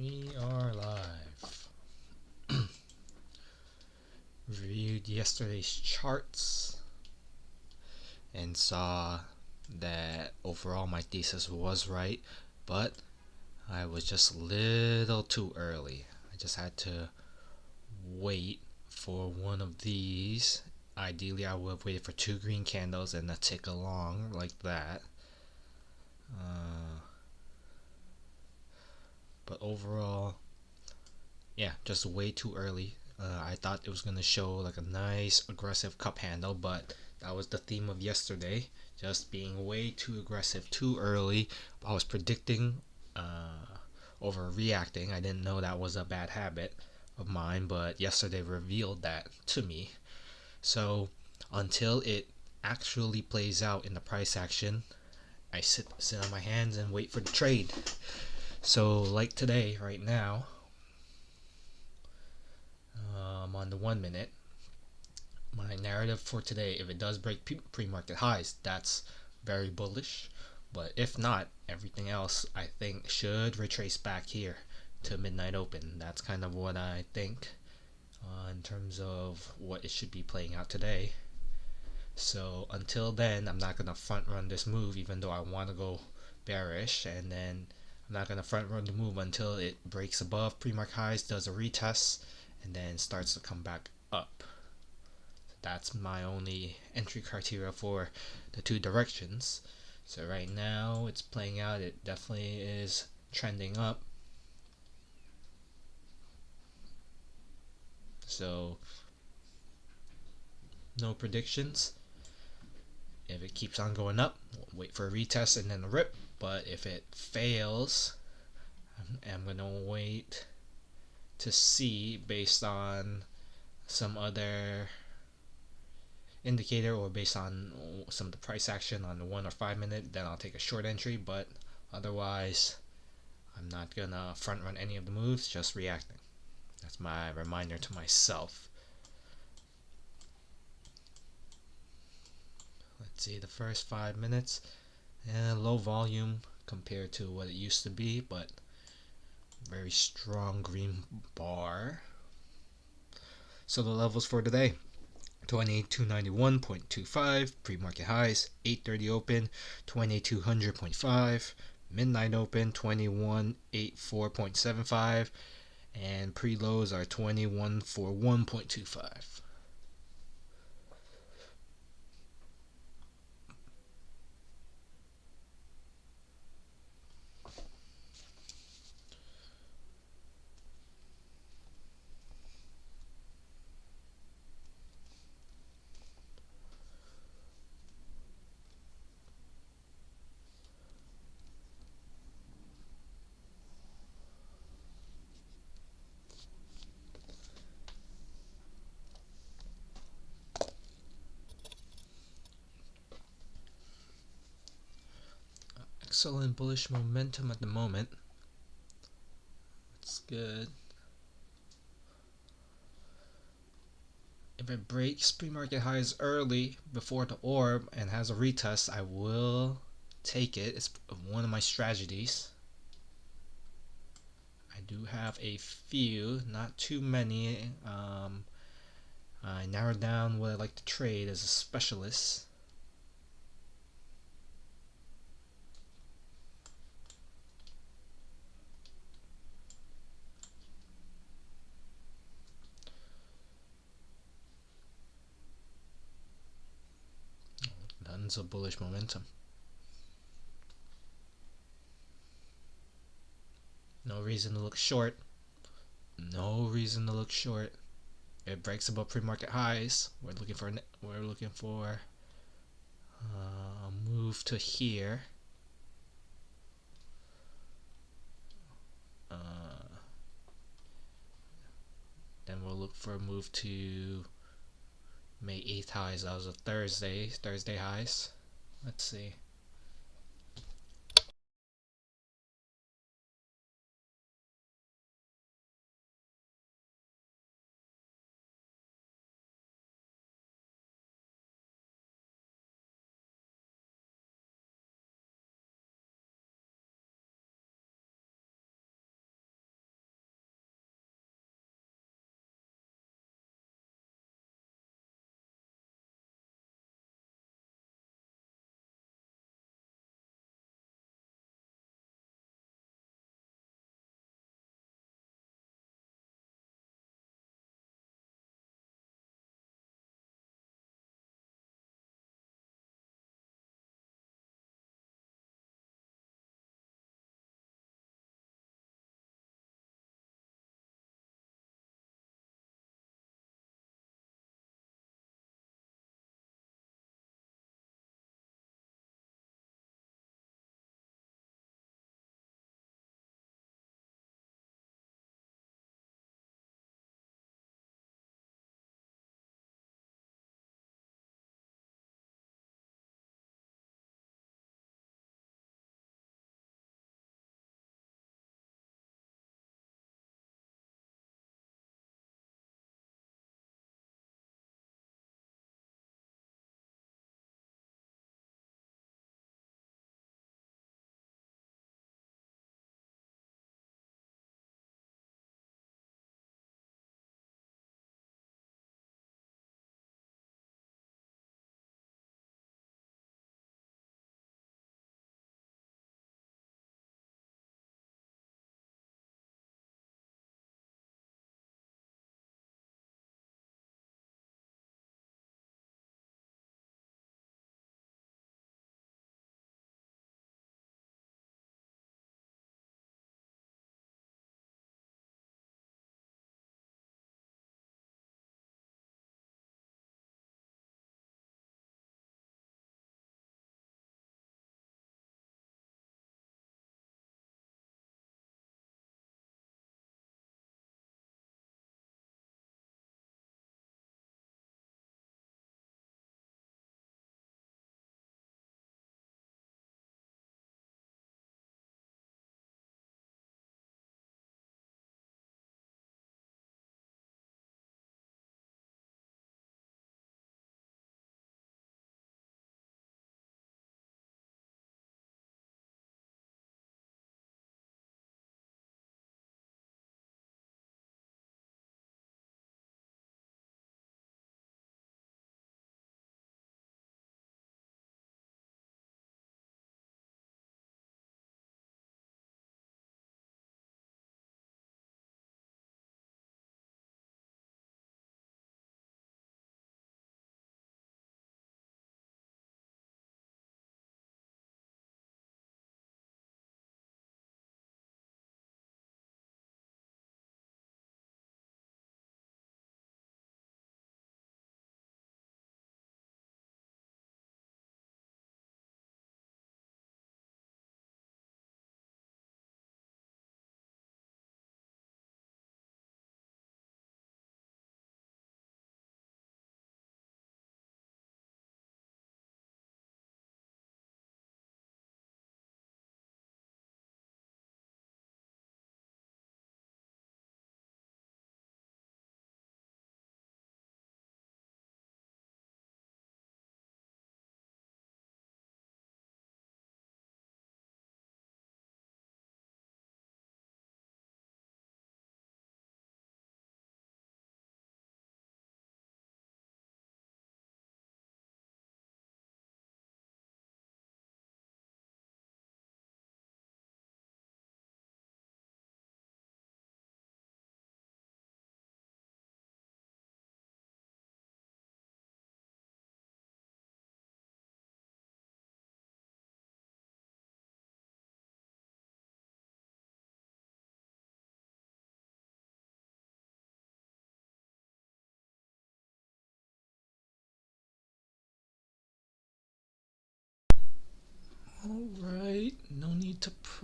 We are live. Reviewed yesterday's charts and saw that overall my thesis was right, but I was just a little too early. I just had to wait for one of these. Ideally, I would have waited for 2 green candles and a tick along like that. But overall, yeah, just way too early. I thought it was going to show like a nice aggressive cup handle, but that was the theme of yesterday, just being way too aggressive too early. I was predicting overreacting. I didn't know that was a bad habit of mine, but yesterday revealed that to me. So until it actually plays out in the price action, I sit on my hands and wait for the trade. So like today, right now, on the 1 minute, my narrative for today, if it does break pre-market highs, that's very bullish. But if not, everything else I think should retrace back here to midnight open. That's kind of what I think in terms of what it should be playing out today. So until then, I'm not gonna front run this move, even though I want to go bearish, and then I'm not gonna front run the move until it breaks above pre-market highs, does a retest, and then starts to come back up. That's my only entry criteria for the two directions. So right now it's playing out, it definitely is trending up. So no predictions. If it keeps on going up, we'll wait for a retest and then a rip. But if it fails, I'm gonna wait to see based on some other indicator or based on some of the price action on the 1 or 5 minute, then I'll take a short entry. But otherwise, I'm not gonna front run any of the moves, just reacting. That's my reminder to myself. Let's see, the first 5 minutes, and low volume compared to what it used to be, but very strong green bar. So the levels for today: 2291.25 pre-market highs, 8:30 open 2200.5, midnight open 2184.75, and pre-lows are 2141.25. Excellent bullish momentum at the moment. It's good. If it breaks pre-market highs early before the orb and has a retest, I will take it. It's one of my strategies. I do have a few, not too many. I narrowed down what I like to trade as a specialist. Tons of bullish momentum. No reason to look short. No reason to look short. If it breaks above pre-market highs, we're looking for a move to here. Then we'll look for a move to May 8th highs. That was a Thursday highs. Let's see.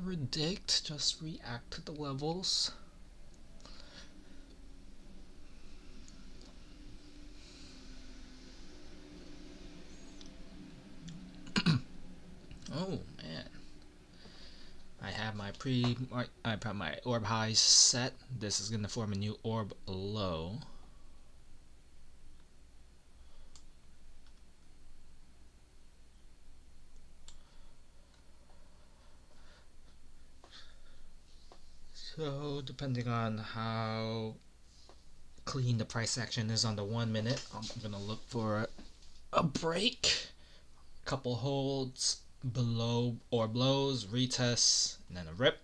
predict, just react to the levels. Oh man, I have my orb highs set. This is gonna form a new orb low. So depending on how clean the price action is on the 1 minute, I'm gonna look for a break, couple holds below orb lows, retests, and then a rip.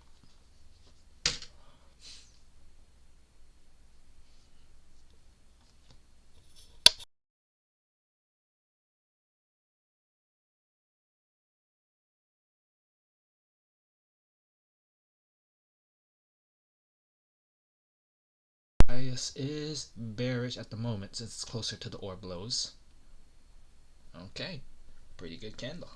Bias is bearish at the moment since it's closer to the orb lows. Okay, pretty good candle.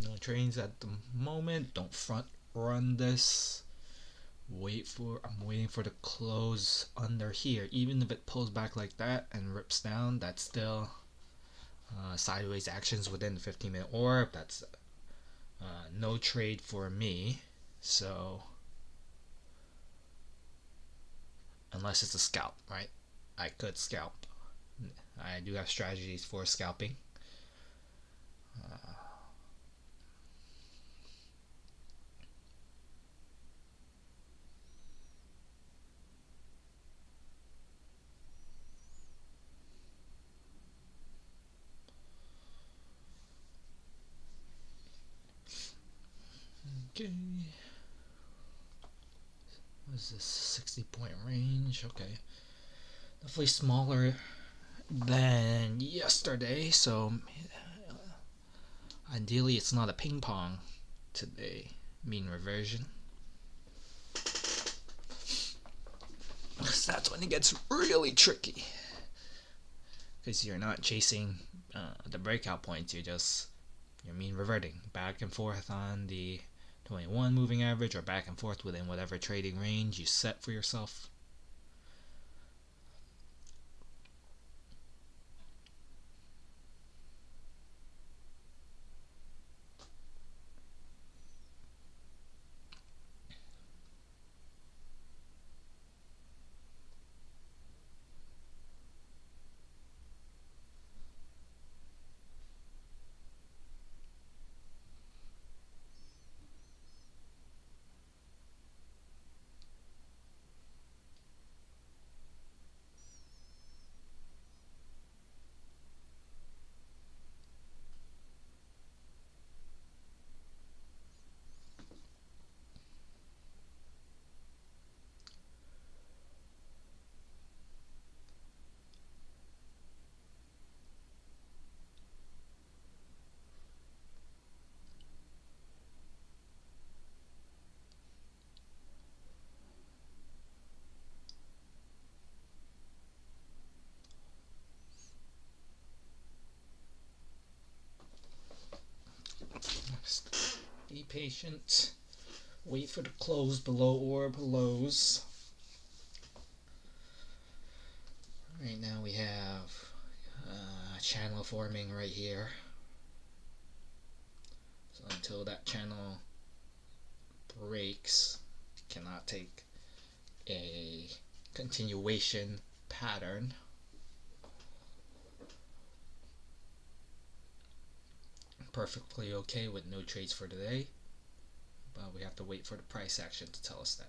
No trades at the moment. Don't front run this. I'm waiting for the close under here. Even if it pulls back like that and rips down, that's still sideways actions within the 15-minute orb. That's no trade for me. So unless it's a scalp, right? I could scalp. I do have strategies for scalping. Okay. What is this? 60-point range. Okay. Definitely smaller than yesterday, so ideally it's not a ping pong today. Mean reversion. Because that's when it gets really tricky. Because you're not chasing the breakout points, you're mean reverting back and forth on the 21 moving average or back and forth within whatever trading range you set for yourself. Next, be patient. Wait for the close below orb lows. Right now we have a channel forming right here. So until that channel breaks, cannot take a continuation pattern. perfectly okay with no trades for today, but we have to wait for the price action to tell us that.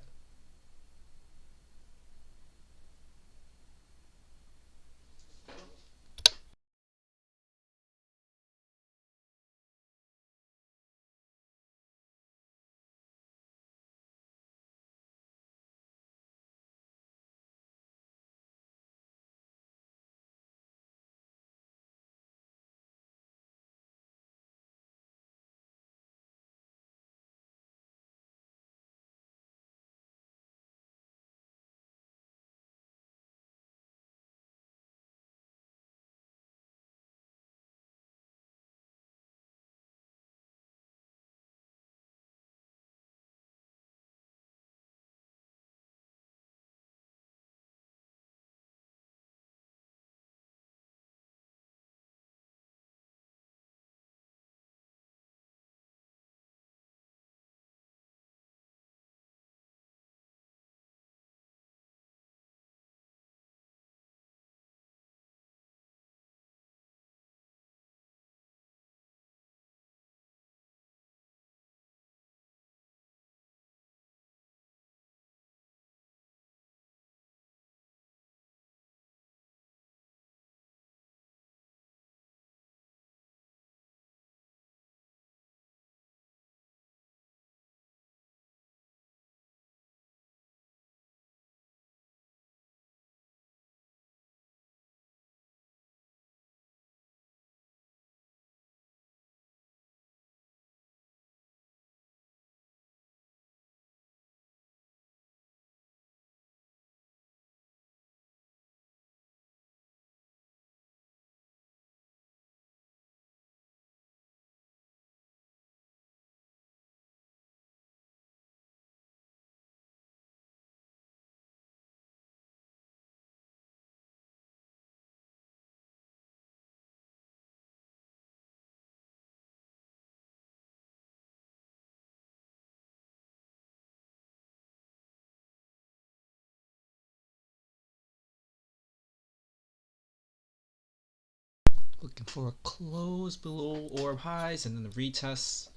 Looking for a close below orb highs and then the retest.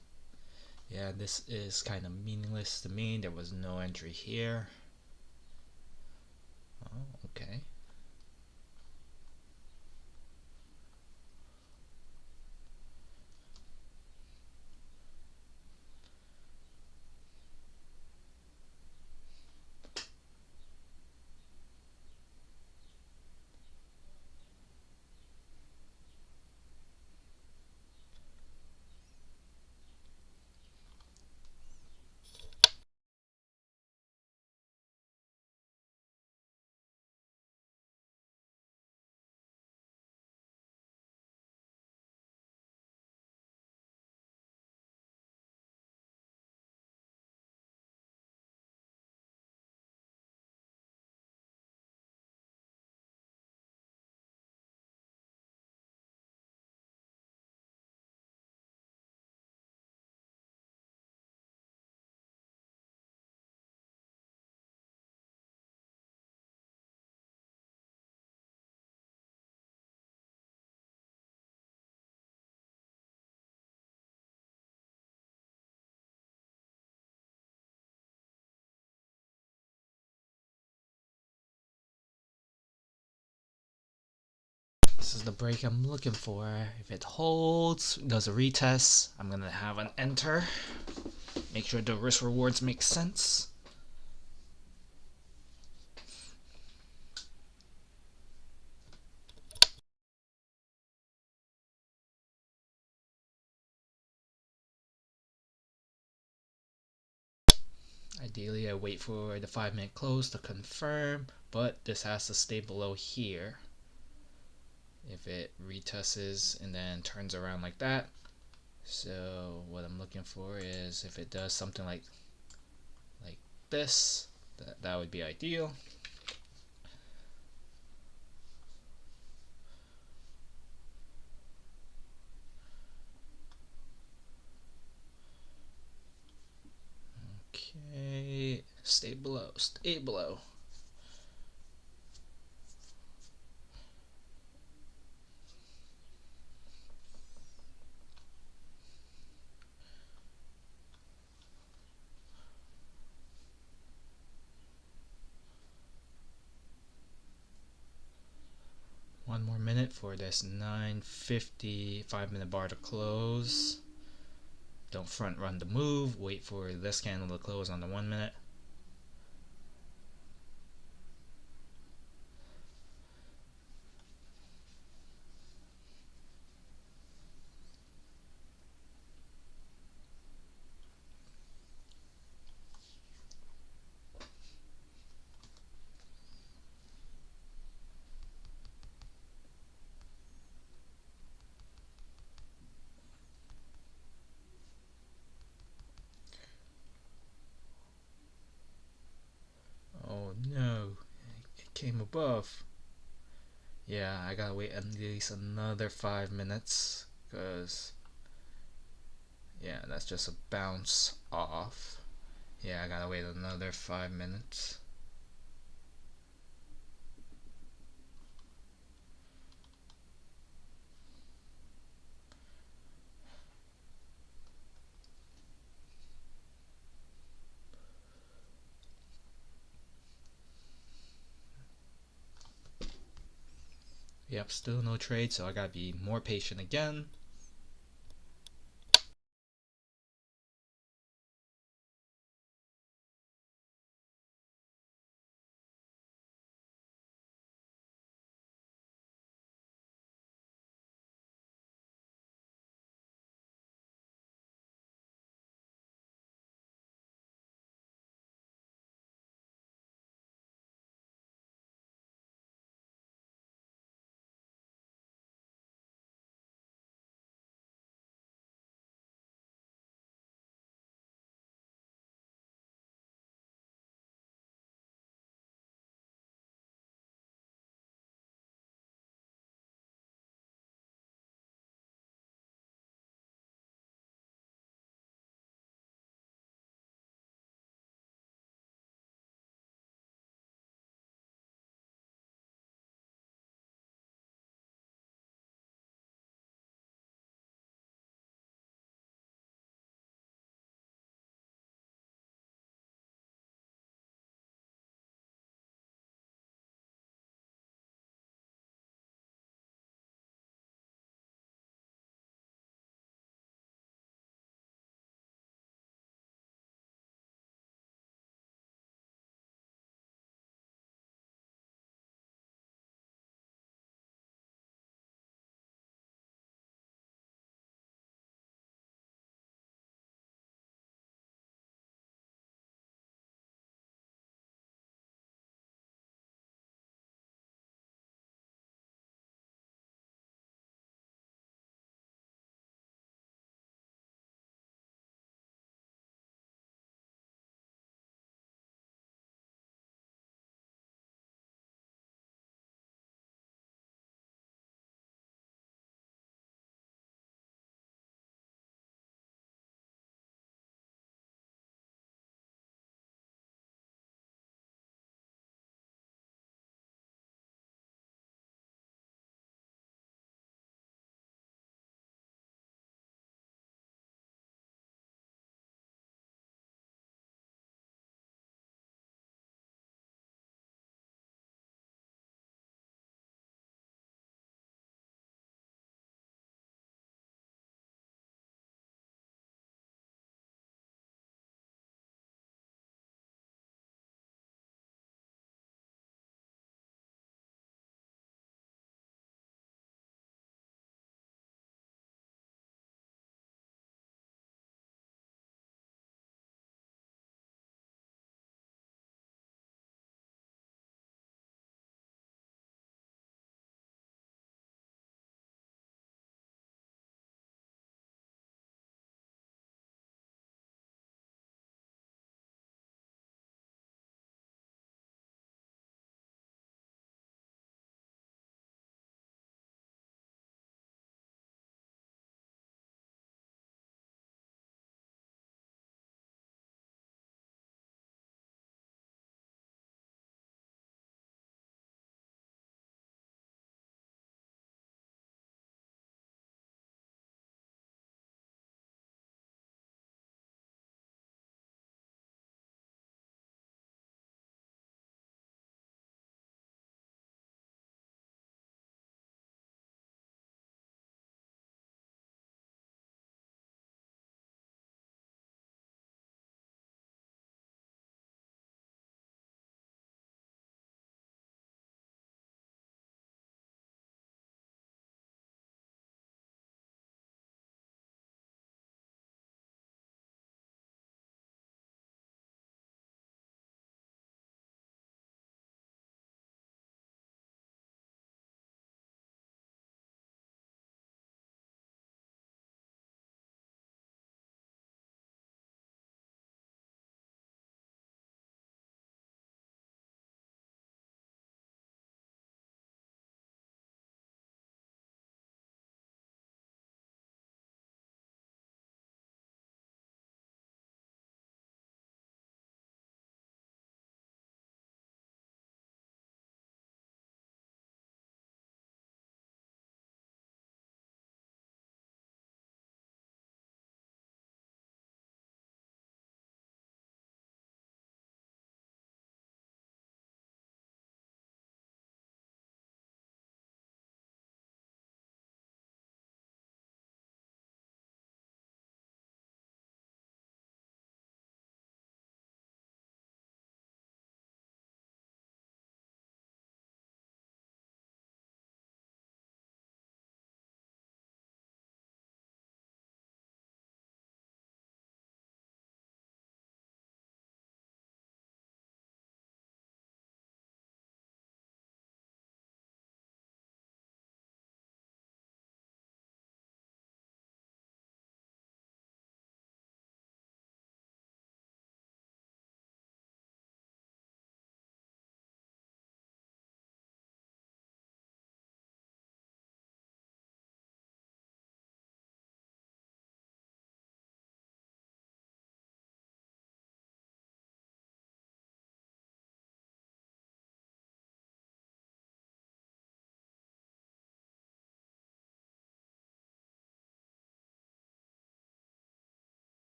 Yeah, this is kind of meaningless to me. There was no entry here. Oh, okay. This is the break I'm looking for. If it holds, does a retest, I'm gonna have an enter. Make sure the risk rewards make sense. Ideally, I wait for the 5-minute close to confirm, but this has to stay below here. If it retests and then turns around like that. So what I'm looking for is if it does something like this, that would be ideal. Okay, stay below, stay below. for this 9:50 5-minute bar to close. Don't front run the move. Wait for this candle to close on the 1 minute. Oh no, it came above. Yeah, I gotta wait at least another 5 minutes, because yeah, that's just a bounce off. Yeah, I gotta wait another 5 minutes. Yep, still no trade, so I gotta be more patient again.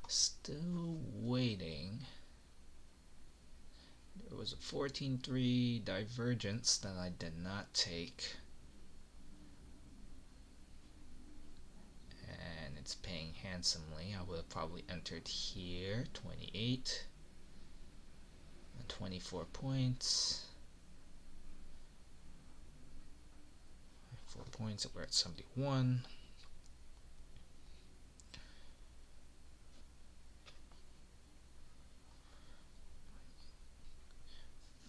Still waiting. There was a 14.3 divergence that I did not take. And it's paying handsomely. I would have probably entered here. 28. 24 points. 4 points. We're at 71.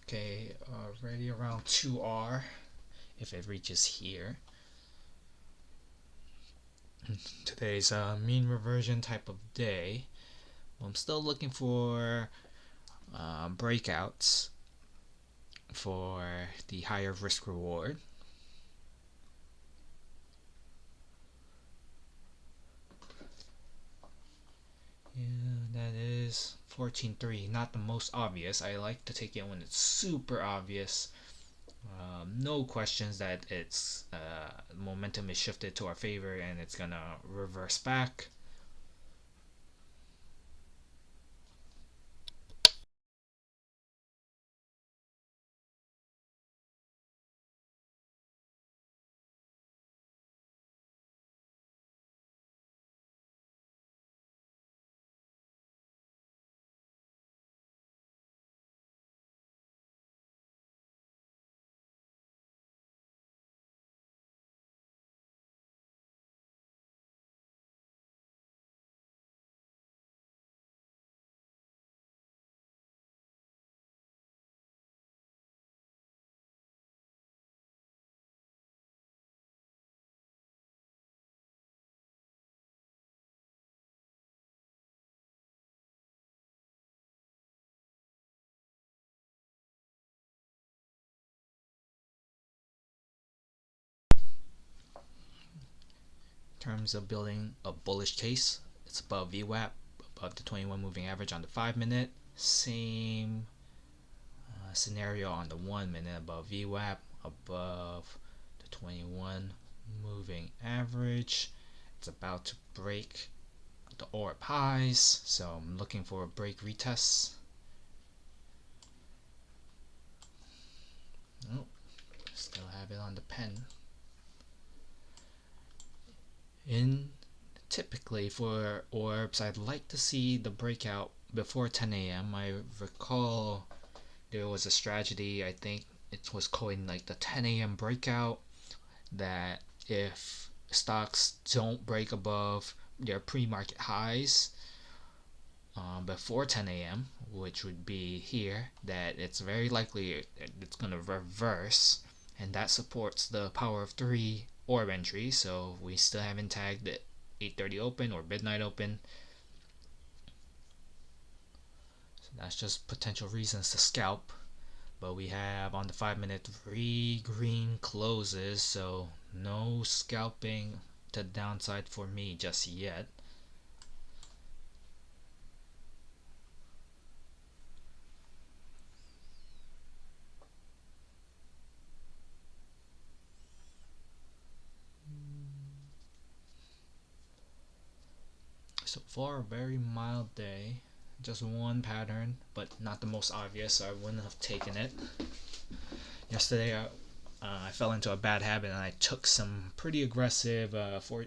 Okay, already around 2R if it reaches here. Today's mean reversion type of day. I'm still looking for breakouts for the higher risk reward. Yeah, that is 14.3. Not the most obvious. I like to take it when it's super obvious. No questions that its momentum is shifted to our favor and it's gonna reverse back. In terms of building a bullish case, it's above VWAP, above the 21 moving average on the 5 minute. Same scenario on the 1 minute, above VWAP, above the 21 moving average. It's about to break the orb highs, so I'm looking for a break retest. Nope, still have it on the pen. Typically for orbs, I'd like to see the breakout before 10 a.m. I recall there was a strategy, I think it was coined like the 10 a.m. breakout, that if stocks don't break above their pre-market highs before 10 a.m., which would be here, that it's very likely it's going to reverse, and that supports the power of 3 orb entry. So we still haven't tagged the 8:30 open or midnight open. So that's just potential reasons to scalp. But we have on the 5 minute 3 green closes, so no scalping to downside for me just yet. So far, a very mild day. Just one pattern, but not the most obvious, so I wouldn't have taken it. Yesterday, I fell into a bad habit and I took some pretty aggressive for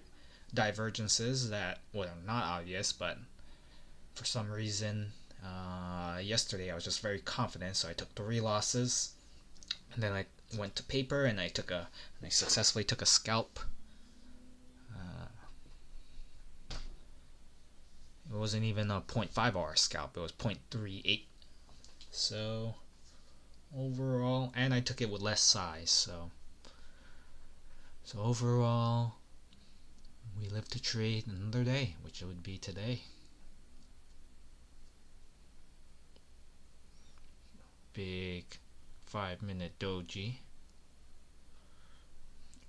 divergences that were not obvious, but for some reason, yesterday I was just very confident, so I took 3 losses, and then I went to paper and I successfully took a scalp. It wasn't even a 0.5 hour scalp, it was 0.38. So overall, and I took it with less size, so overall we live to trade another day, which would be today. Big 5 minute doji.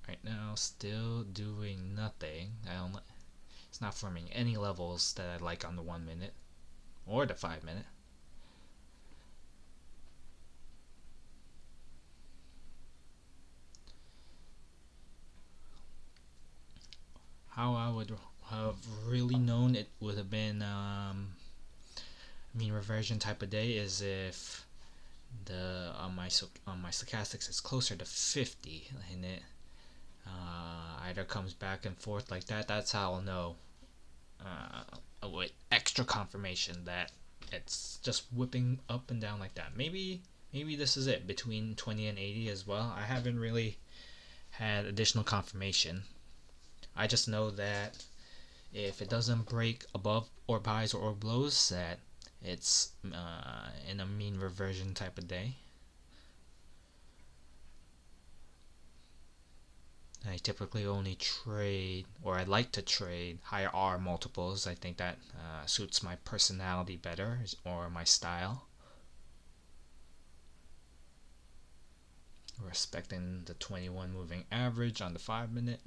Right now still doing nothing. It's not forming any levels that I like on the 1 minute or the 5 minute. How have really known it would have been mean reversion type of day is if the on my stochastics is closer to 50 and it either comes back and forth like that. That's how I'll know with extra confirmation that it's just whipping up and down like that. Maybe this is it between 20 and 80 as well. I haven't really had additional confirmation. I just know that if it doesn't break above orb highs or orb lows, that it's in a mean reversion type of day. I typically only trade, or I like to trade higher R multiples. I think that suits my personality better or my style. Respecting the 21 moving average on the 5-minute.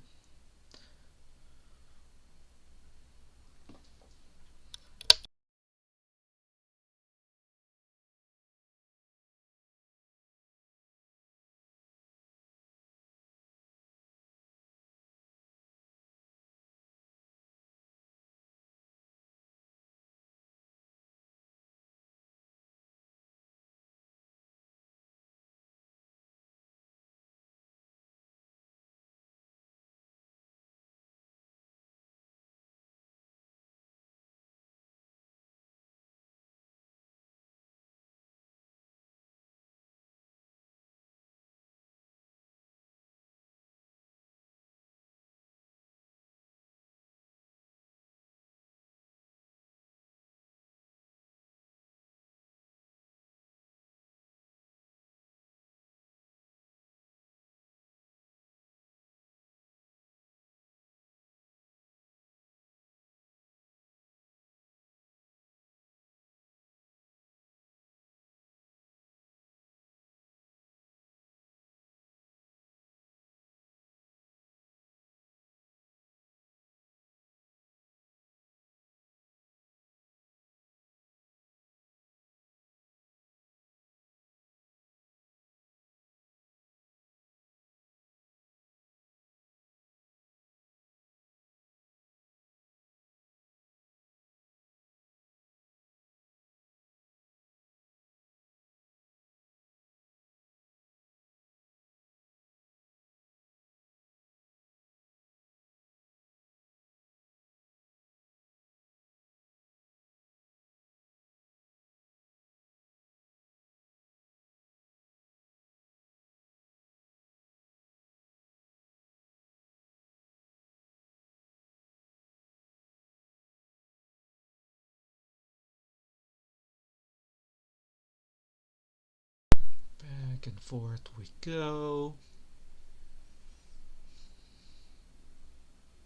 Back and forth we go.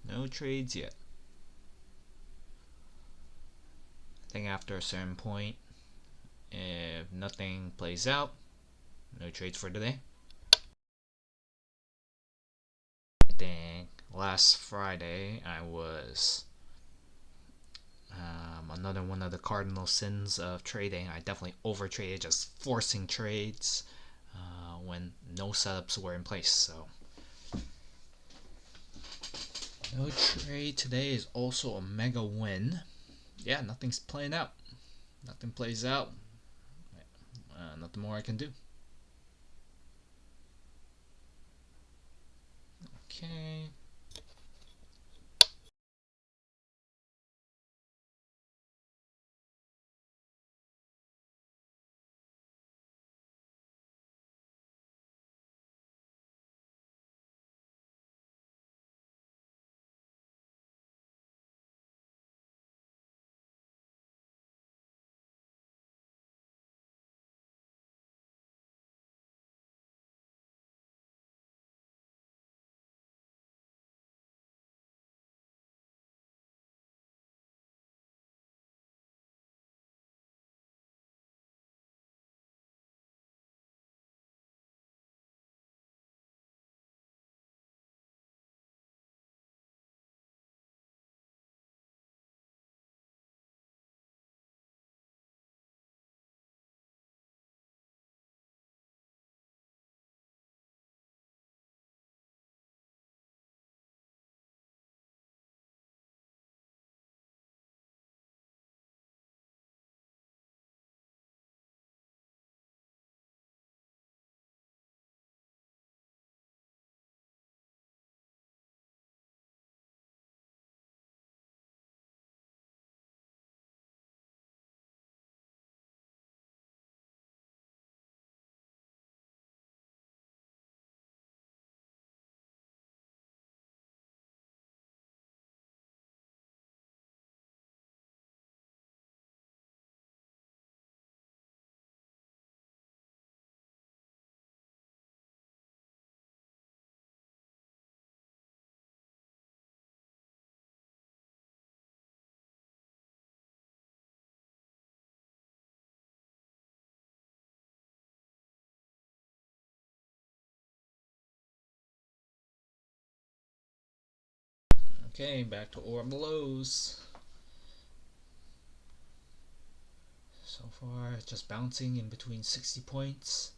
No trades yet. I think after a certain point, if nothing plays out, no trades for today. I think last Friday I was another one of the cardinal sins of trading. I definitely overtraded, just forcing trades when no setups were in place. So no trade today is also a mega win. Yeah, nothing's playing out. Nothing plays out. Nothing more I can do. Okay. Okay, back to orb lows. So far, just bouncing in between 60 points.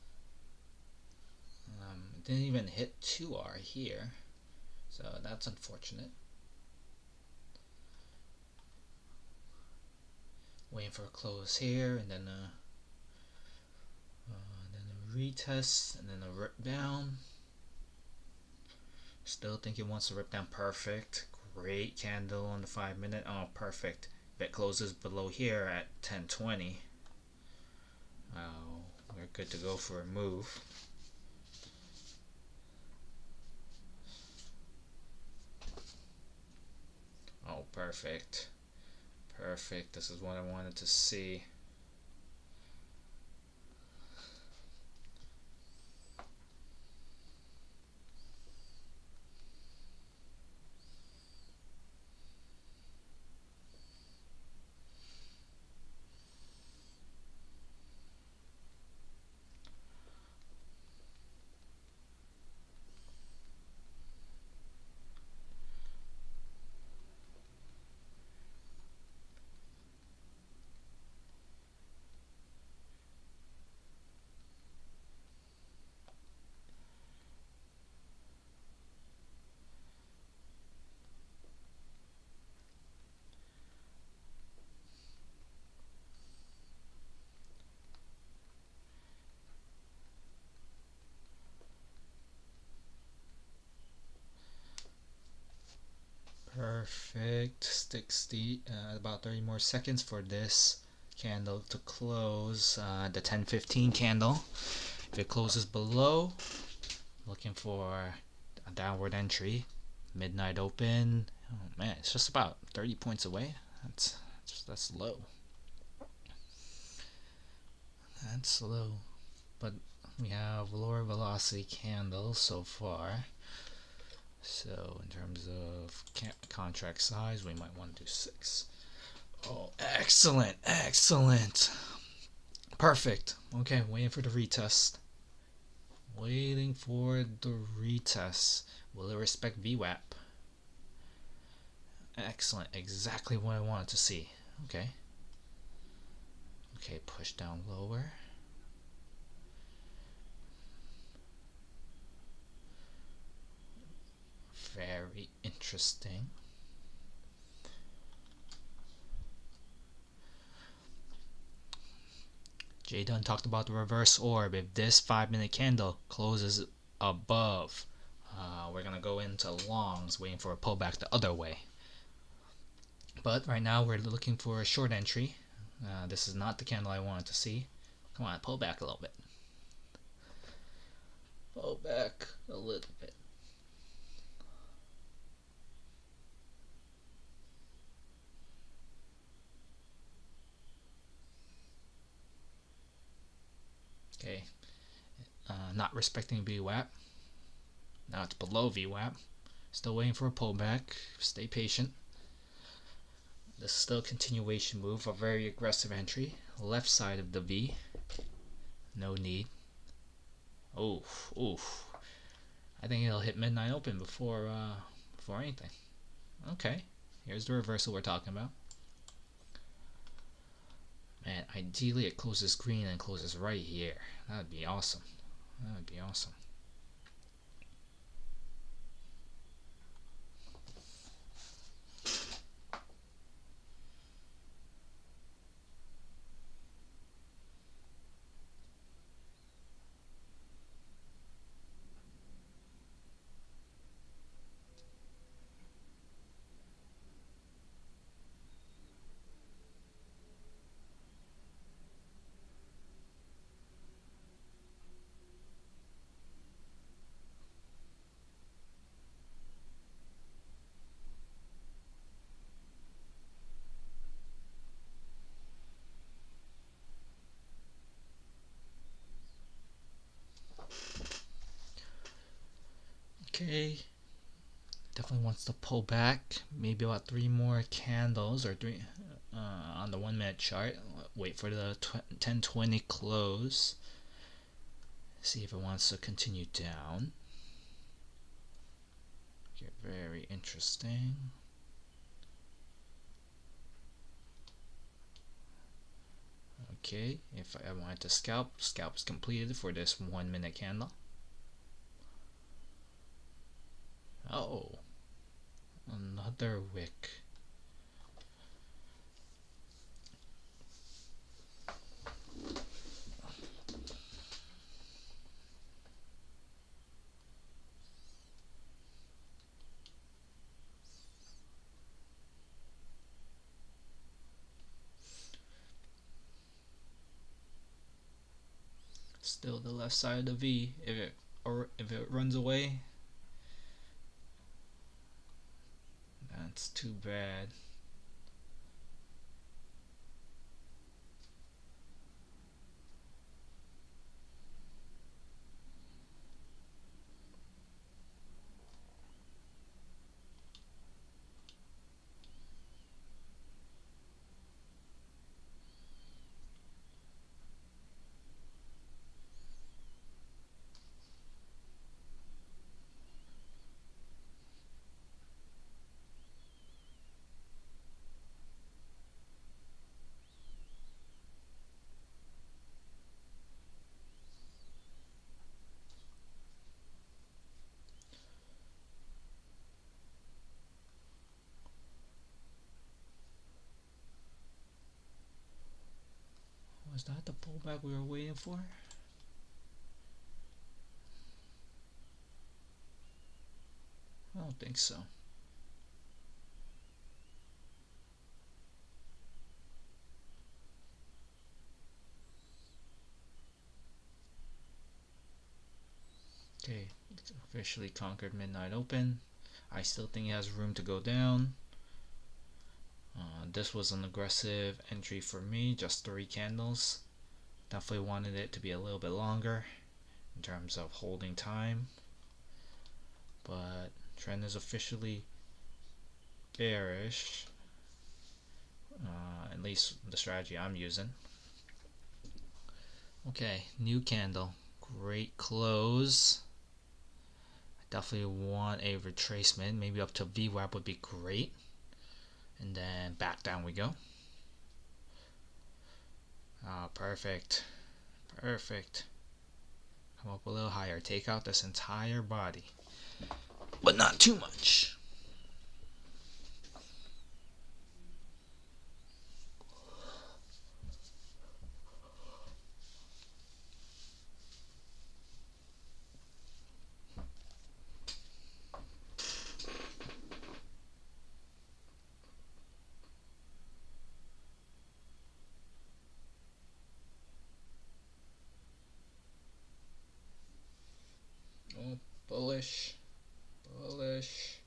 Didn't even hit 2R here, so that's unfortunate. Waiting for a close here, and then a retest, and then a rip down. Still think it wants to rip down. Perfect. Great candle on the 5-minute. Oh, perfect. If it closes below here at 10:20, we're good to go for a move. Oh, perfect. Perfect. This is what I wanted to see. Perfect. 60, about 30 more seconds for this candle to close. The 10:15 candle. If it closes below, looking for a downward entry. Midnight open. Oh man, it's just about 30 points away. That's low. That's low. But we have lower velocity candles so far. So in terms of contract size, we might want to do 6. Oh, excellent, excellent. Perfect. Okay, waiting for the retest. Waiting for the retest. Will it respect VWAP? Excellent. Exactly what I wanted to see. Okay. Okay, push down lower. Very interesting. Jay Dunn talked about the reverse orb. If this 5-minute candle closes above, we're going to go into longs, waiting for a pullback the other way. But right now we're looking for a short entry. This is not the candle I wanted to see. Come on, pull back a little bit. Pull back a little bit. Okay, not respecting VWAP. Now it's below VWAP. Still waiting for a pullback. Stay patient. This is still a continuation move, a very aggressive entry. Left side of the V. No need. Oof, oof. I think it'll hit midnight open before anything. Okay, here's the reversal we're talking about. Man, ideally it closes green and closes right here. That would be awesome. That would be awesome. Okay, definitely wants to pull back. Maybe about 3 more candles or 3 on the 1-minute chart. Wait for the 10:20 close. See if it wants to continue down. Okay, very interesting. Okay, if I wanted to scalp is completed for this 1 minute candle. Oh, another wick. Still the left side of the V. If it runs away, that's too bad. Was that the pullback we were waiting for? I don't think so. Okay, it's officially conquered midnight open. I still think it has room to go down. This was an aggressive entry for me, just 3 candles. Definitely wanted it to be a little bit longer in terms of holding time. But trend is officially bearish. At least the strategy I'm using. Okay, new candle. Great close. I definitely want a retracement. Maybe up to VWAP would be great. And then back down we go. Perfect. Perfect. Come up a little higher. Take out this entire body. But not too much. Oh, bullish. Bullish.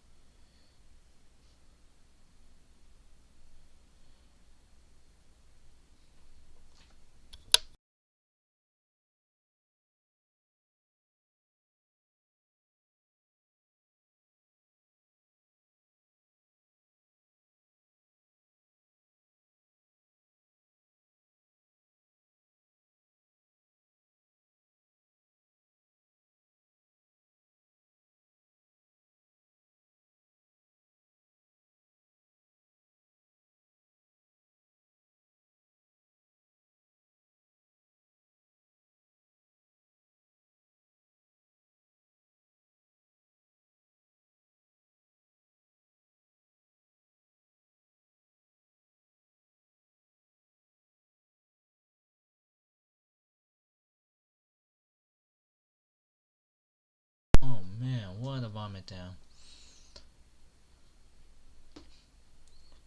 Oh man, what a vomit down.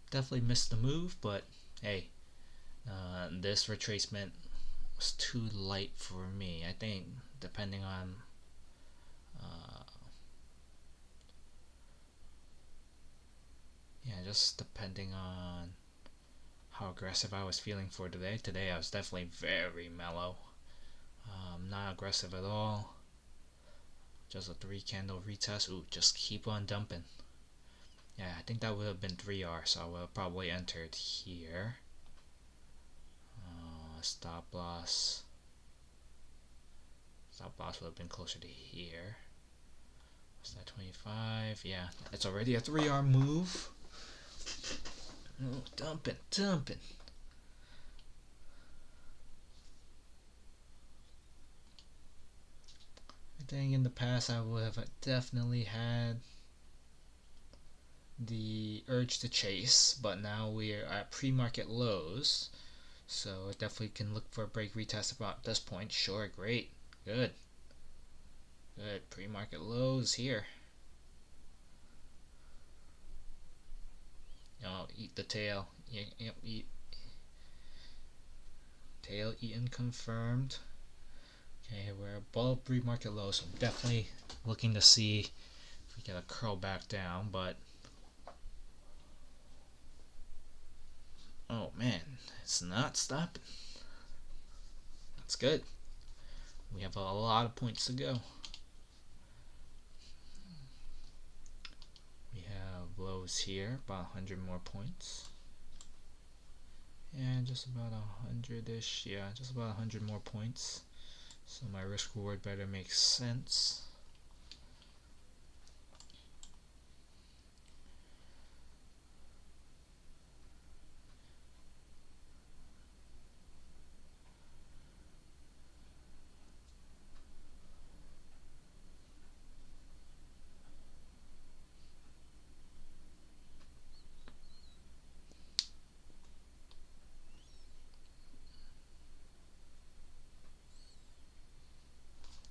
Definitely missed the move, but hey, this retracement was too light for me. I think depending on just depending on how aggressive I was feeling for today. Today I was definitely very mellow. Not aggressive at all. Just a 3 candle retest. Ooh, just keep on dumping. Yeah, I think that would have been 3R, so I would have probably entered here. Stop loss. Stop loss would have been closer to here. What's that, 25? Yeah, it's already a 3R move. Oh, dumping, dumping. think in the past I would have definitely had the urge to chase, but now we're at pre-market lows, so I definitely can look for a break retest about this point. Sure, great, good, good. Pre-market lows here. Oh, eat the tail. Yep, eat. Tail eaten confirmed. Okay, we're above pre-market low, so I'm definitely looking to see if we get a curl back down, but oh man, it's not stopping. That's good. We have a lot of points to go. We have lows here, about 100 more points. And just about 100-ish, yeah, just about 100 more points. So my risk reward better make sense.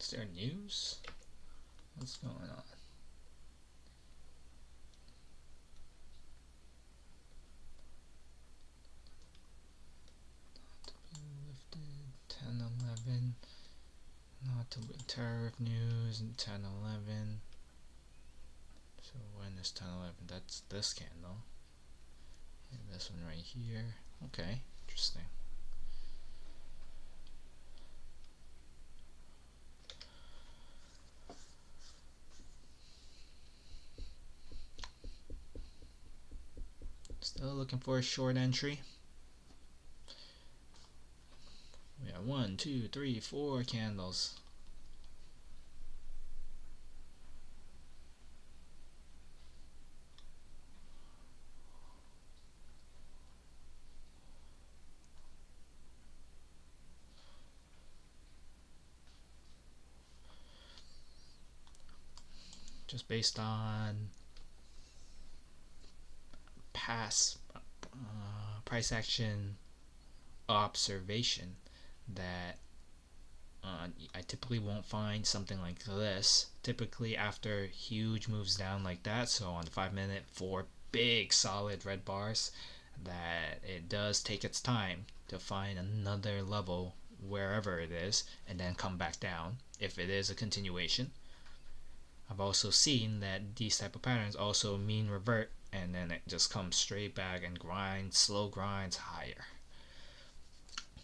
Is there news? What's going on? Lifted 10-11. Not to tariff news and 10-11. So when is 10-11? That's this candle. And this one right here. Okay, interesting. Still looking for a short entry. We have 1, 2, 3, 4 candles. Just based on past price action observation, that I typically won't find something like this. Typically after huge moves down like that, so on the 5-minute, 4 big solid red bars, that it does take its time to find another level wherever it is and then come back down if it is a continuation. I've also seen that these type of patterns also mean revert, and then it just comes straight back and grinds, slow grinds higher.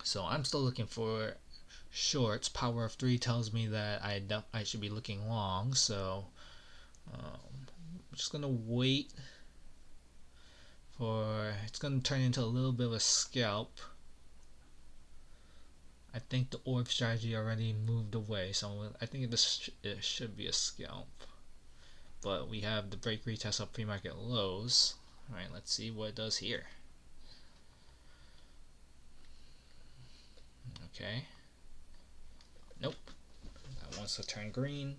So I'm still looking for shorts. Power of 3 tells me that I should be looking long, so I'm just gonna wait for it's gonna turn into a little bit of a scalp. I think the orb strategy already moved away, so I think it should be a scalp. But we have the break retest of pre-market lows. Alright, let's see what it does here. Okay. Nope. That wants to turn green.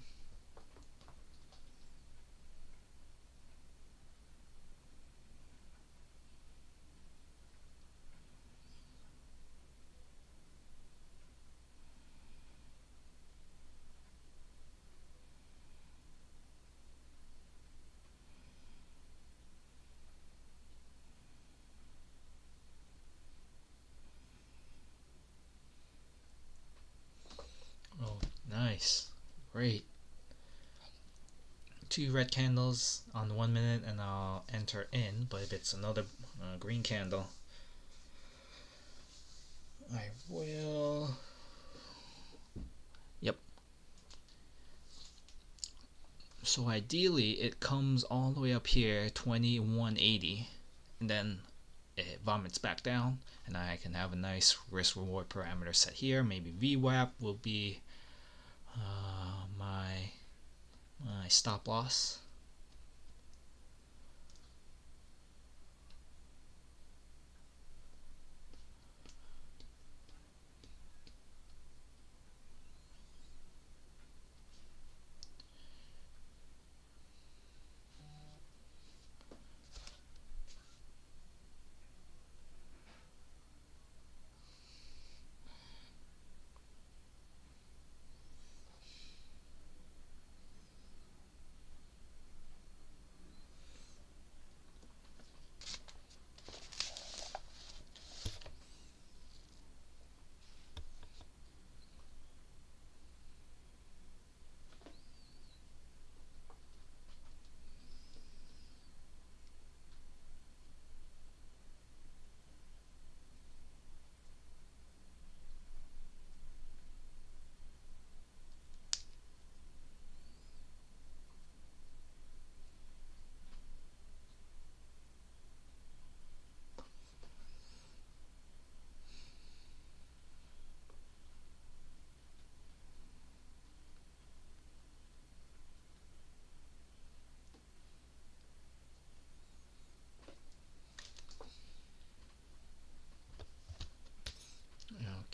Oh, nice. Great. 2 red candles on the 1 minute and I'll enter in, but if it's another green candle, I will. Yep. So ideally it comes all the way up here, 2180, and then it vomits back down, and I can have a nice risk reward parameter set here. Maybe VWAP will be my stop loss.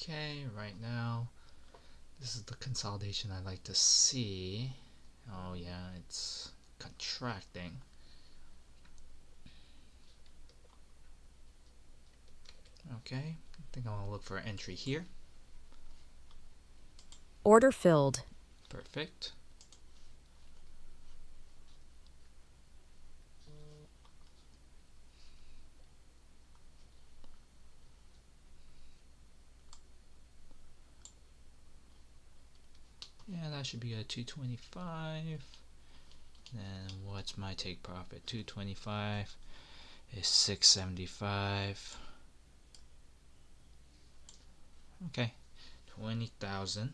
Okay, right now, this is the consolidation I like to see. Oh yeah, it's contracting. Okay, I think I'm gonna look for an entry here. Order filled. Perfect. Yeah, that should be a 225. Then what's my take profit? 225 is 675. Okay, 20,000.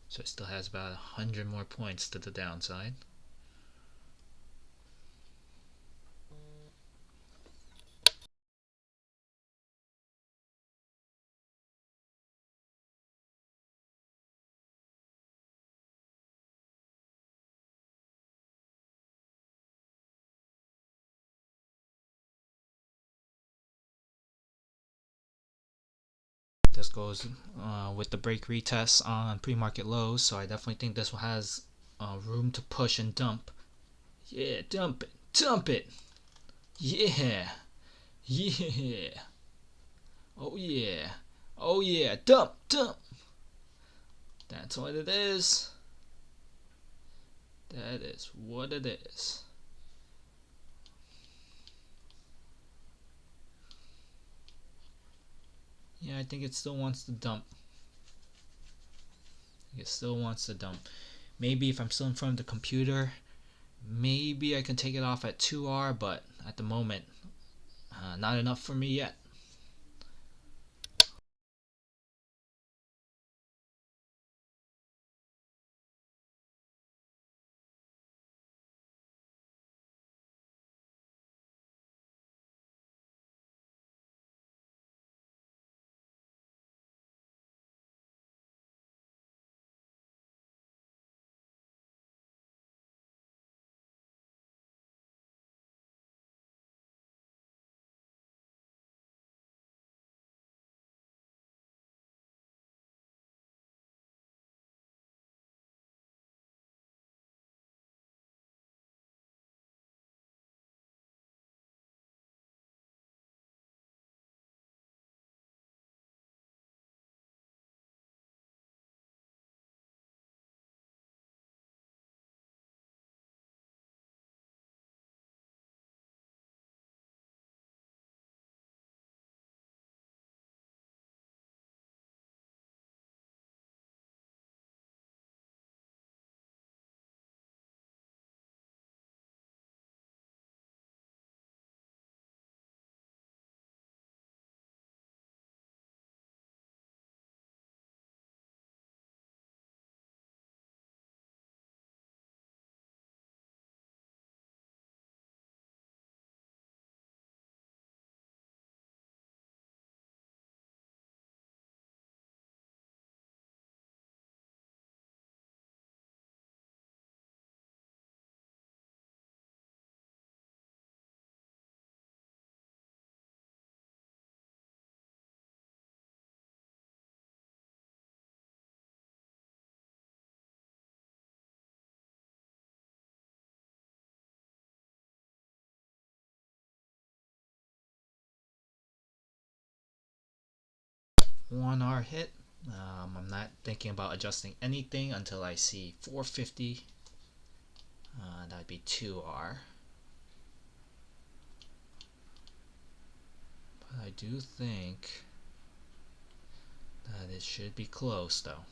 So it still has about 100 more points to the downside. This goes with the break retest on pre-market lows, so I definitely think this one has room to push and dump. Yeah, dump it, dump it. Yeah, yeah. Oh yeah, oh yeah, dump, dump. That's what it is. That is what it is. Yeah, I think it still wants to dump. It still wants to dump. Maybe if I'm still in front of the computer, maybe I can take it off at 2R, but at the moment, not enough for me yet. One R hit. I'm not thinking about adjusting anything until I see 450. That'd be 2R. But I do think that it should be close though.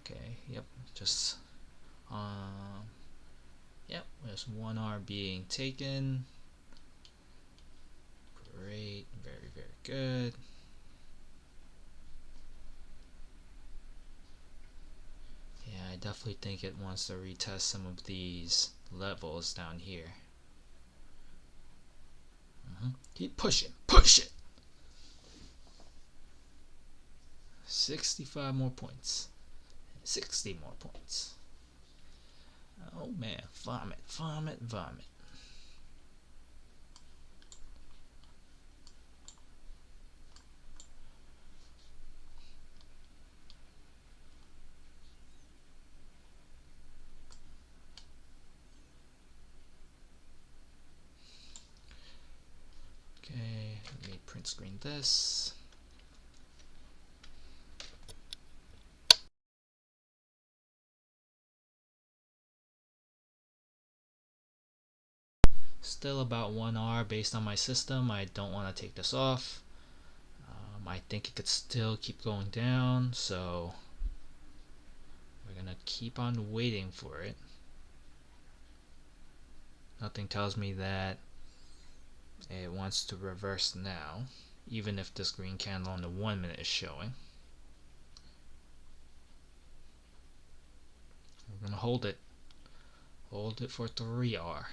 Okay, yep, just yep, there's 1R being taken. Great, very, very good. Yeah, I definitely think it wants to retest some of these levels down here. Keep pushing, push it. 65 more points. 60 more points. Oh man, vomit, vomit, vomit. Okay, let me print screen this. Still about 1 hour based on my system. I don't want to take this off. I think it could still keep going down, so we're gonna keep on waiting for it. Nothing tells me that it wants to reverse now, even if this green candle on the 1 minute is showing. We're gonna hold it. Hold it for 3R.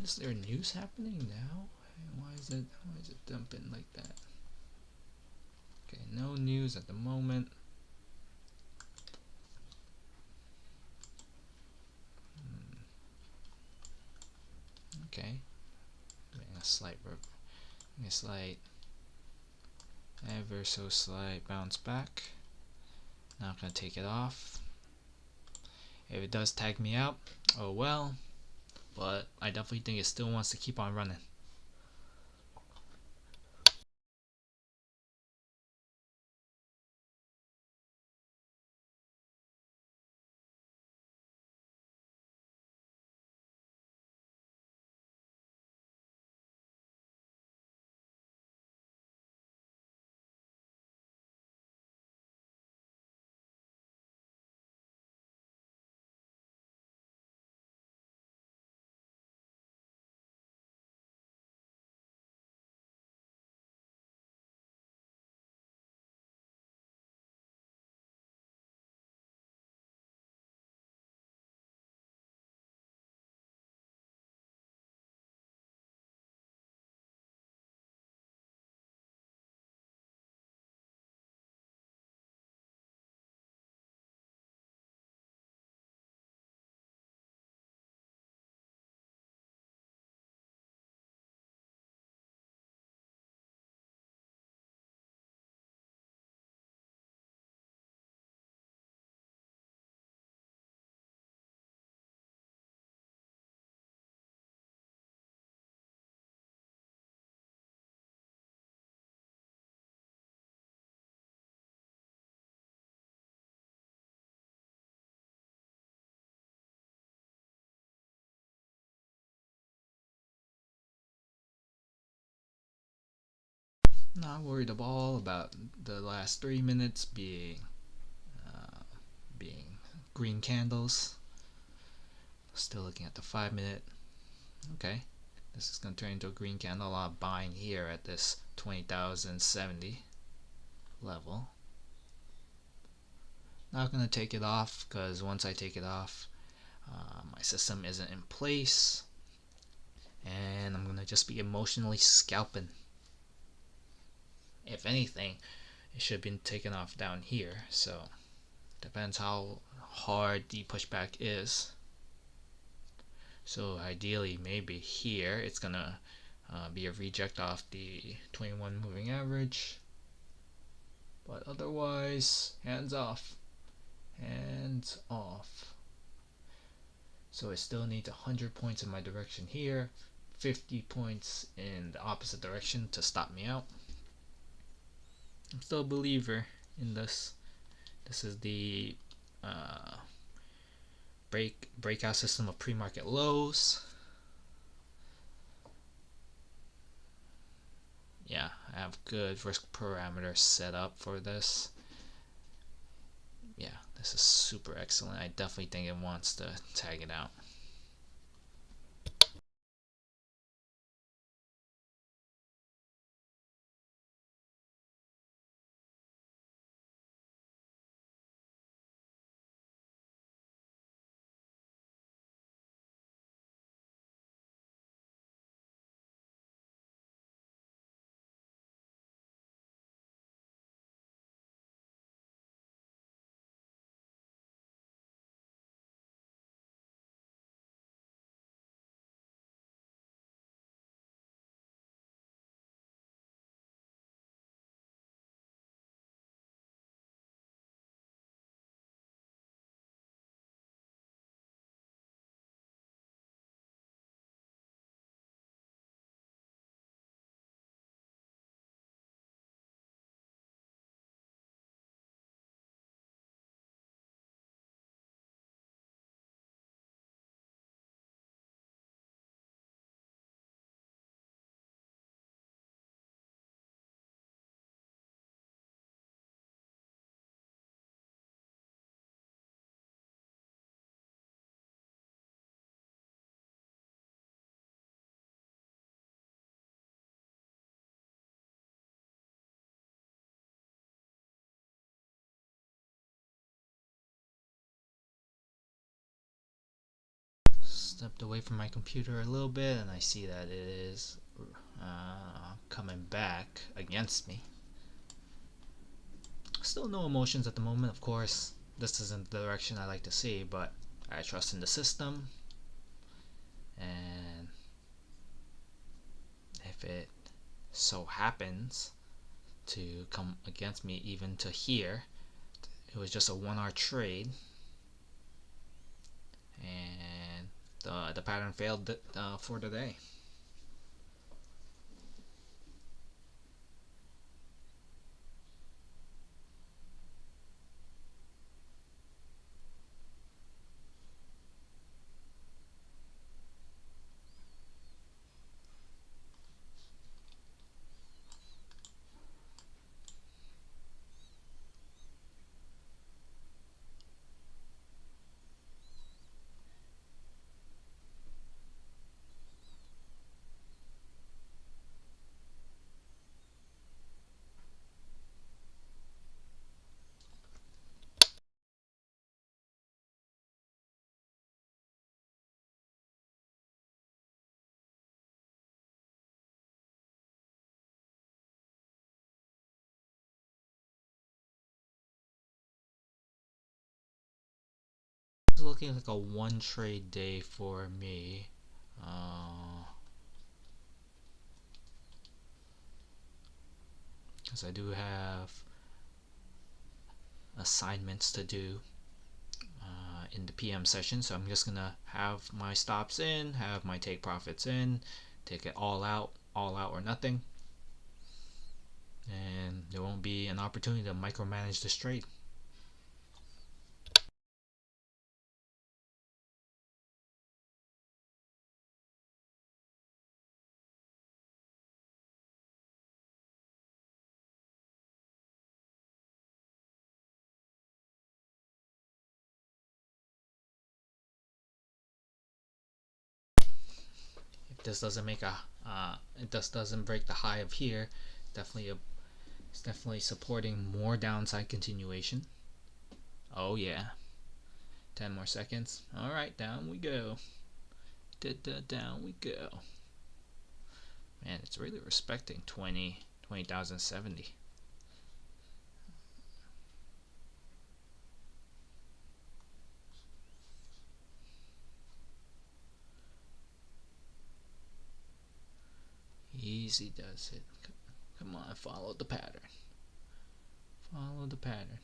Is there news happening now? Why is it dumping like that? Okay, no news at the moment. Okay, a slight, ever so slight bounce back. Not gonna take it off. If it does tag me out, oh well. But I definitely think it still wants to keep on running. Not worried at all about the last 3 minutes uh, being green candles. Still looking at the 5 minute. Okay, this is gonna turn into a green candle. A lot of buying here at this 20,070 level. Not gonna take it off because once I take it off, my system isn't in place, and I'm gonna just be emotionally scalping. If anything, it should have been taken off down here, so depends how hard the pushback is. So ideally, maybe here it's gonna be a reject off the 21 moving average, but otherwise, hands off, hands off. So it still needs 100 points in my direction here, 50 points in the opposite direction to stop me out. I'm still a believer in this. This is the breakout system of pre-market lows. Yeah, I have good risk parameters set up for this. Yeah, this is super excellent. I definitely think it wants to tag it out. Stepped away from my computer a little bit and I see that it is coming back against me. Still no emotions at the moment, of course. This isn't the direction I like to see, but I trust in the system. And if it so happens to come against me even to here, it was just a 1 hour trade, and the pattern failed for the day. It's looking like a 1 trade day for me. Because I do have assignments to do in the PM session, so I'm just gonna have my stops in, have my take profits in, take it all out or nothing, and there won't be an opportunity to micromanage this trade. If this doesn't make a it just doesn't break the high of here, it's definitely supporting more downside continuation. Oh yeah, 10 more seconds. All right, down we go. Down we go. Man, it's really respecting 20,070. Easy does it. Come on, follow the pattern. Follow the pattern.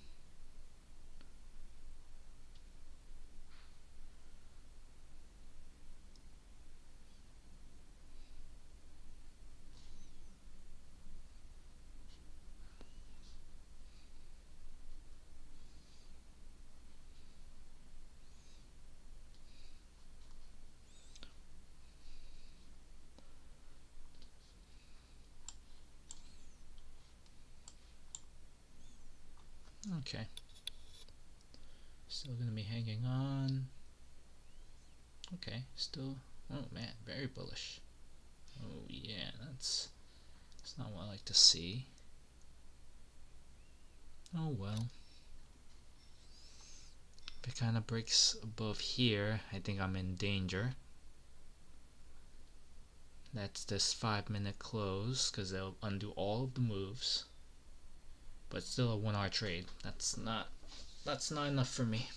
Okay. Still gonna be hanging on. Okay, still. Oh man, very bullish. Oh yeah, that's not what I like to see. Oh well. If it kind of breaks above here, I think I'm in danger. That's this 5-minute close, because they'll undo all of the moves. But still a 1 hour trade. That's not enough for me.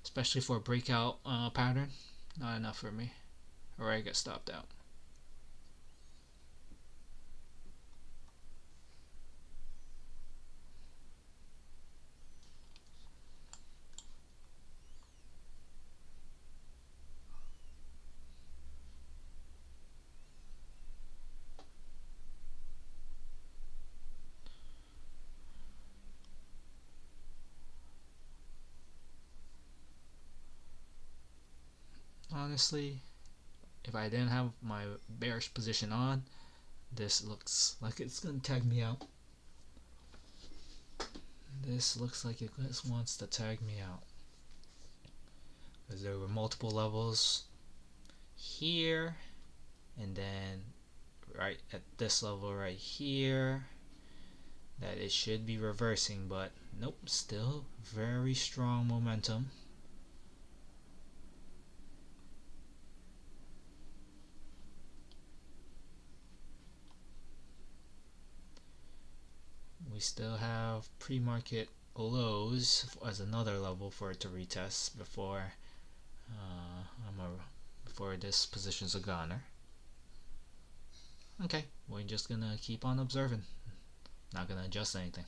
Especially for a breakout pattern. Not enough for me. Or I get stopped out. Honestly, if I didn't have my bearish position on, this looks like it's gonna tag me out. This looks like it just wants to tag me out. Because there were multiple levels here, and then right at this level right here, that it should be reversing, but nope, still very strong momentum. We still have pre-market lows as another level for it to retest before before this position's a goner. Okay, we're just gonna keep on observing. Not gonna adjust anything.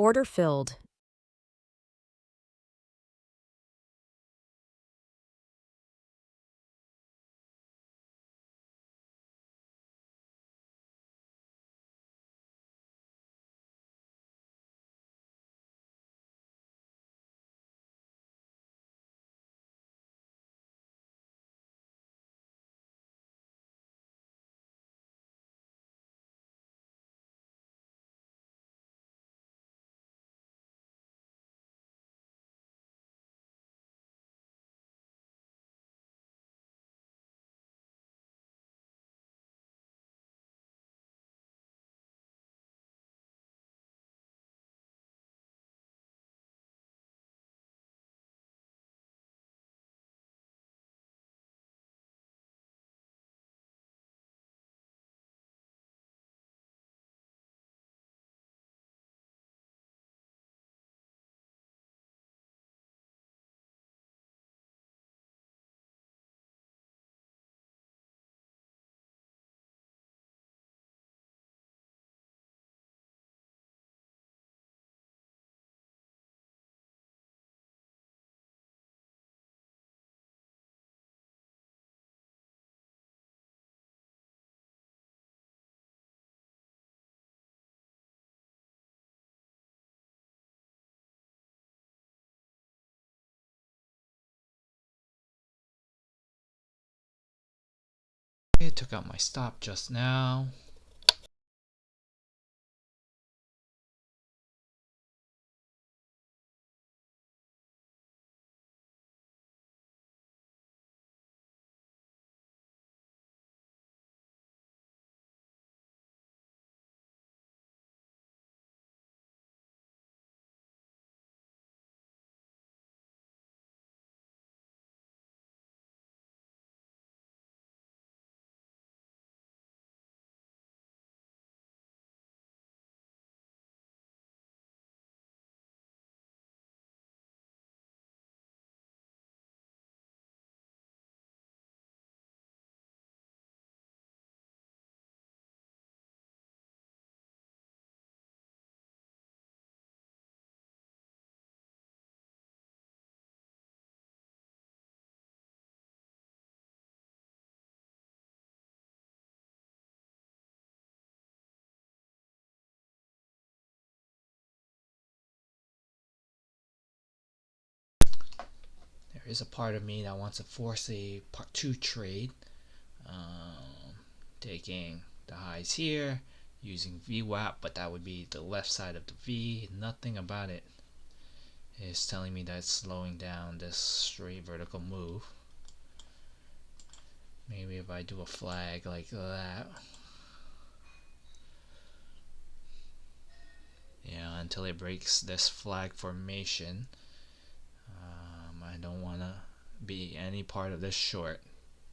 Order filled. Okay, took out my stop just now. There is a part of me that wants to force a part 2 trade, taking the highs here, using VWAP, but that would be the left side of the V. Nothing about it is telling me that it's slowing down this straight vertical move. Maybe if I do a flag like that, yeah, until it breaks this flag formation. I don't want to be any part of this short,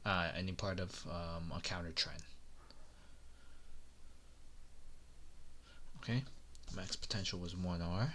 any part of a counter trend. Okay, max potential was 1R.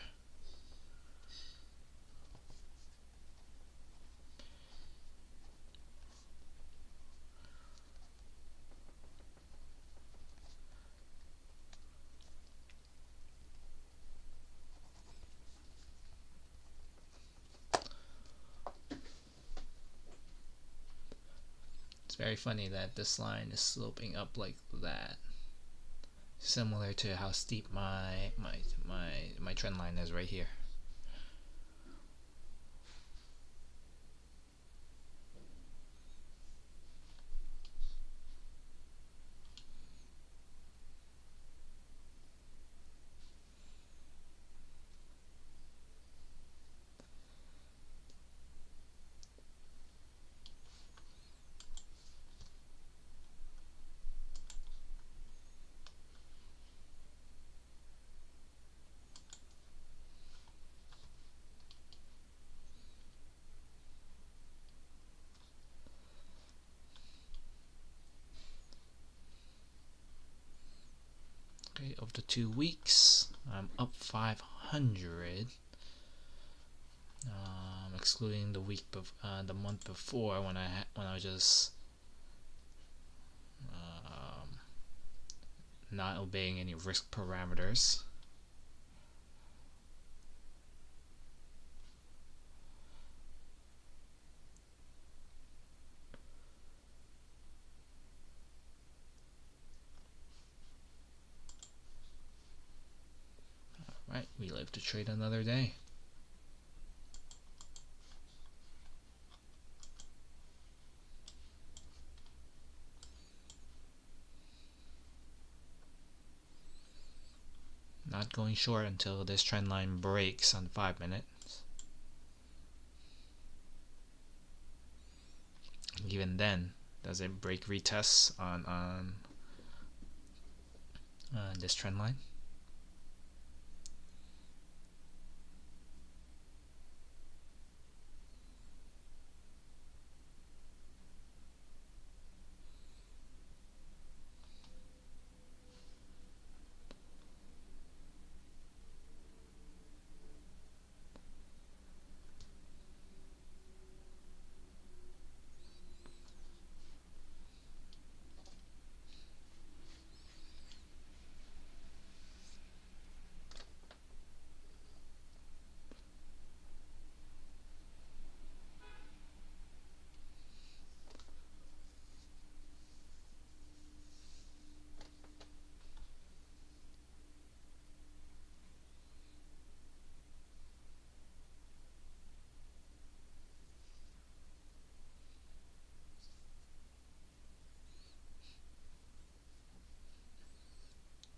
It's very funny that this line is sloping up like that, similar to how steep my trend line is right here. Okay, of the 2 weeks, I'm up 500. Excluding the the month before when I was just not obeying any risk parameters. live to trade another day. Not going short until this trend line breaks on 5 minutes. Even then, does it break retests on this trend line?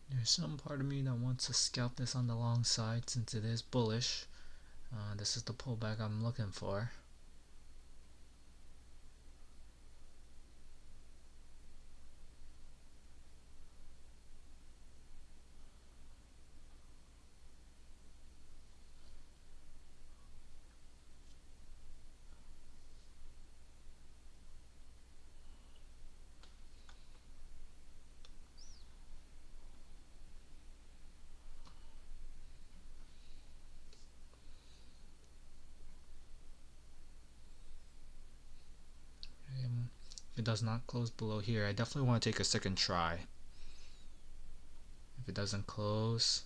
There's some part of me that wants to scalp this on the long side since it is bullish. This is the pullback I'm looking for. If it does not close below here, I definitely want to take a second try. If it doesn't close,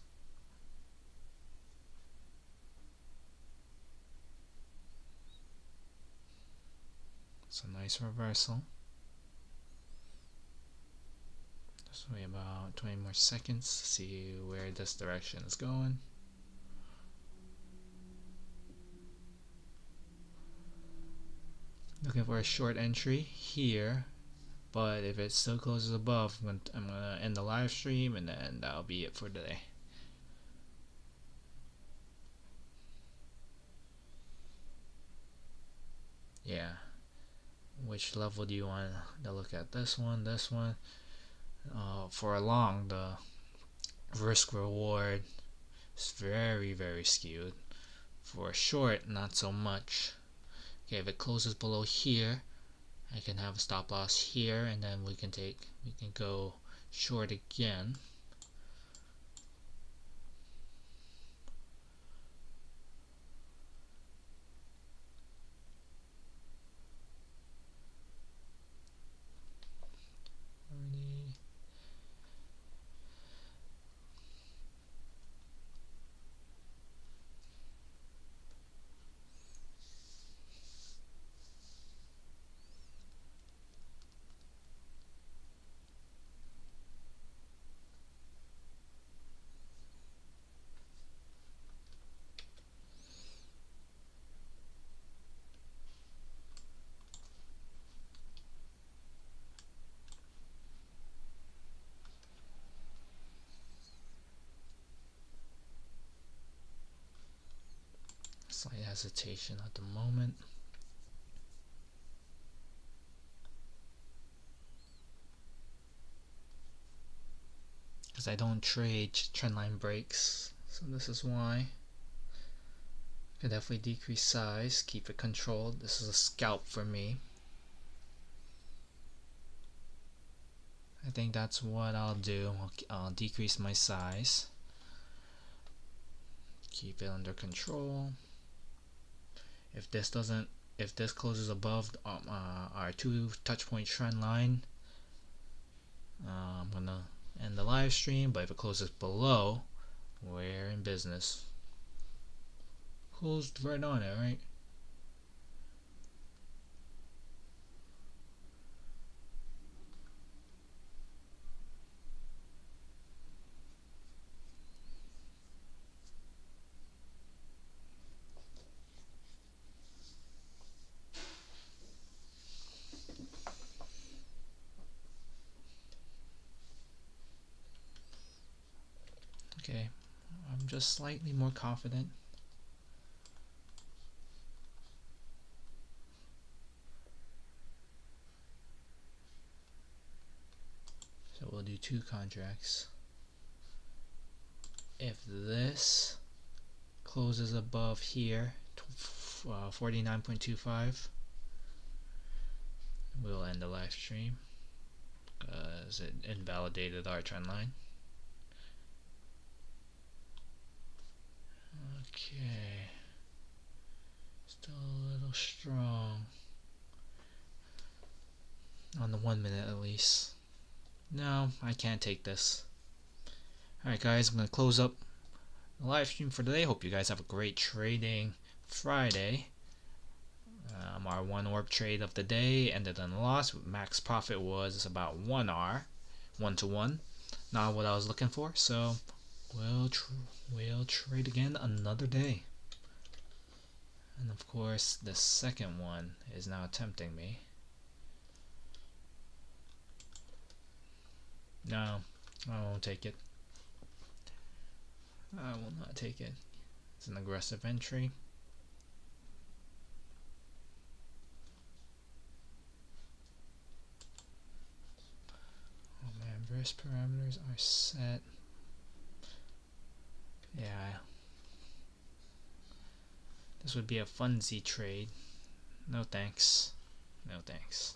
it's a nice reversal. Just wait about 20 more seconds to see where this direction is going. Looking for a short entry here, but if it still closes above, I'm gonna end the live stream, and then that'll be it for today. Yeah. Which level do you want to look at? This one, this one. For a long, the risk reward is very, very skewed. For a short, not so much. Okay, if it closes below here, I can have a stop loss here, and then we can go short again. Slight hesitation at the moment. Because I don't trade trendline breaks, so this is why. I could definitely decrease size, keep it controlled. This is a scalp for me. I think that's what I'll do. I'll decrease my size, keep it under control. If this closes above our 2 touch point trend line, I'm gonna end the live stream. But if it closes below, we're in business. Closed right on it, right? just slightly more confident. So we'll do 2 contracts. If this closes above here, 49.25, we'll end the live stream because it invalidated our trend line. Okay, still a little strong on the 1 minute at least. No, I can't take this. Alright guys, I'm going to close up the live stream for today. Hope you guys have a great trading Friday. Our 1 orb trade of the day ended in a loss. Max profit was about 1 R, 1 to 1. Not what I was looking for, so we'll trade again another day. And of course, the second one is now tempting me. No, I won't take it. I will not take it. It's an aggressive entry. Oh man, risk parameters are set. Yeah. This would be a funsy trade. No thanks. No thanks.